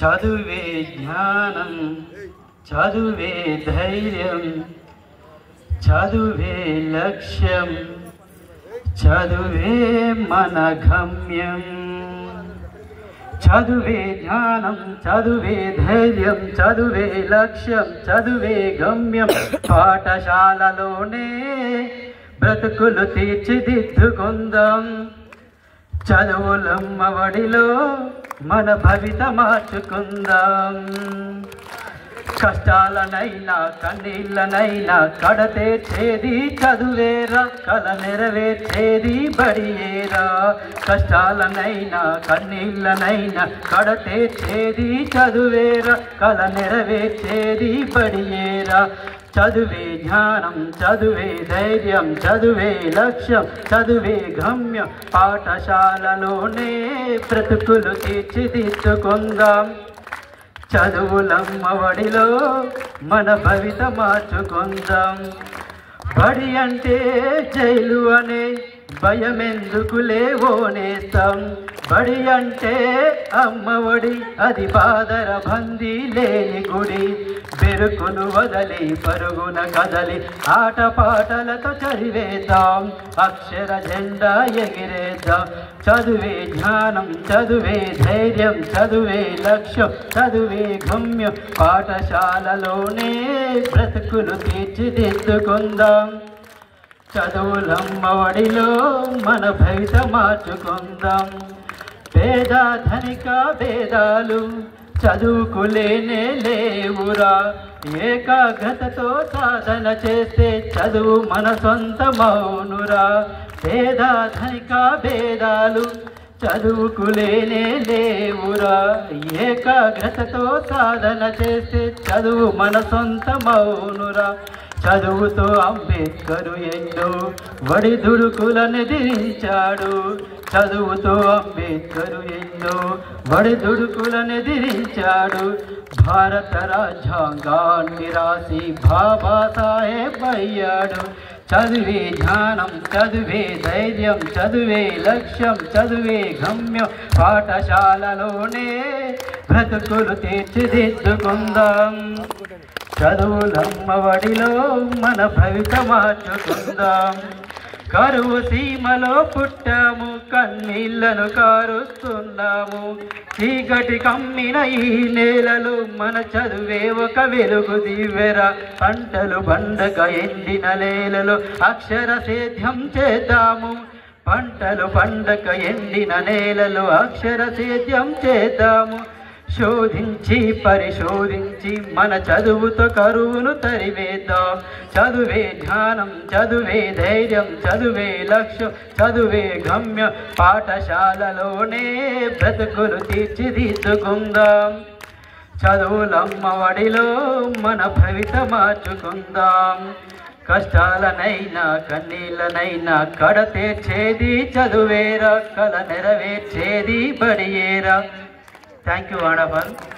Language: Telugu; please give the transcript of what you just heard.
చదువే జ్ఞానం, చదువే ధైర్యం, చదువే లక్ష్యం, చదువే మన గమ్యం. చదువే జ్ఞానం, చదువే ధైర్యం, చదువే లక్ష్యం, చదువే గమ్యం. పాఠశాలలోనే బ్రతుకులు తీర్చిదిద్దుకుందాం. చదువులమ్మ ఒడిలో మన భవిత మార్చుకుందాం. కష్టాలనైనా కన్నీళ్ళనైనా కడతేర్చేది చదువేరా, కల నెరవేర్చేది బడియేరా. కష్టాలనైనా కన్నీళ్ళనైనా కడతేర్చేది చదువేరా, కల నెరవేర్చేది బడియేరా. చదువే జ్ఞానం, చదువే ధైర్యం, చదువే లక్ష్యం, చదువే గమ్యం. పాఠశాలలోనే బ్రతుకులు తీర్చిదిద్దుకుందాం. చదువులమ్మ ఒడిలో మన భవిత మార్చుకుందాం. బడి అంటే జైలు అనే భయమెందుకులే ఓనేస్తాం. బడి అంటే అమ్మ ఒడి, అది బాదర బందీ లేని గుడి. బెరుకును వదలి పరుగున కదలి ఆటపాటలతో చదివేద్దాం. అక్షర జెండా ఎగిరేద్దాం. చదువే జ్ఞానం, చదువే ధైర్యం, చదువే లక్ష్యం, చదువే గమ్యం. పాఠశాలలోనే బ్రతుకులు తీర్చిదిద్దుకుందాం. చదువులమ్మ ఒడిలో మన భవిత మార్చుకుందాం. పేద ధనిక భేదాలు చదువుకులేనే లేవురా. ఏకాగ్రతతో సాధన చేస్తే చదువు మన సొంత మౌనురా. పేద ధనిక భేదాలు చదువుకులేనే లేవురా. ఏకాగ్రతతో సాధన చేస్తే చదువు మన సొంత మౌనురా. చదువుతో అంబేద్కరు ఎన్నో వడిదుడుకులను ఎదిరించాడు. చదువుతో అంబేద్కరు ఎన్నో వడిదుడుకులను ఎదిరించాడు. భారత రాజ్యాంగాన్ని రాసి బాబాసాహెబ్ అయ్యాడు. చదువే జ్ఞానం, చదువే ధైర్యం, చదువే లక్ష్యం, చదువే గమ్యం. పాఠశాలలోనే బ్రతుకులు తీర్చిదిద్దుకుందాం. చదువులమ్మ ఒడిలో మన భవిత మార్చుకుందాం. కరువు సీమలో పుట్టాము, కన్నీళ్లను కారుస్తున్నాము. చీకటి కమ్మిన ఈ నేలలో మన చదువే ఒక వెలుగు దివ్వెరా. పంటలు పండగ ఎండిన నేలలో అక్షర సేద్యం చేద్దాము. పంటలు పండగ ఎండిన నేలలో అక్షర సేద్యం చేద్దాము. శోధించి పరిశోధించి మన చదువుతో కరువును తరివేద్దాం. చదువే జ్ఞానం, చదువే ధైర్యం, చదువే లక్ష్యం, చదువే గమ్యం. పాఠశాలలోనే బ్రతుకులు తీర్చిదిద్దుకుందాం. చదువులమ్మ ఒడిలో మన భవిత మార్చుకుందాం. కష్టాలనైనా కన్నీళ్ళనైనా కడతేర్చేది చదువేరా, కల నెరవేర్చేది బడియేరా. Thank you, Vanapan.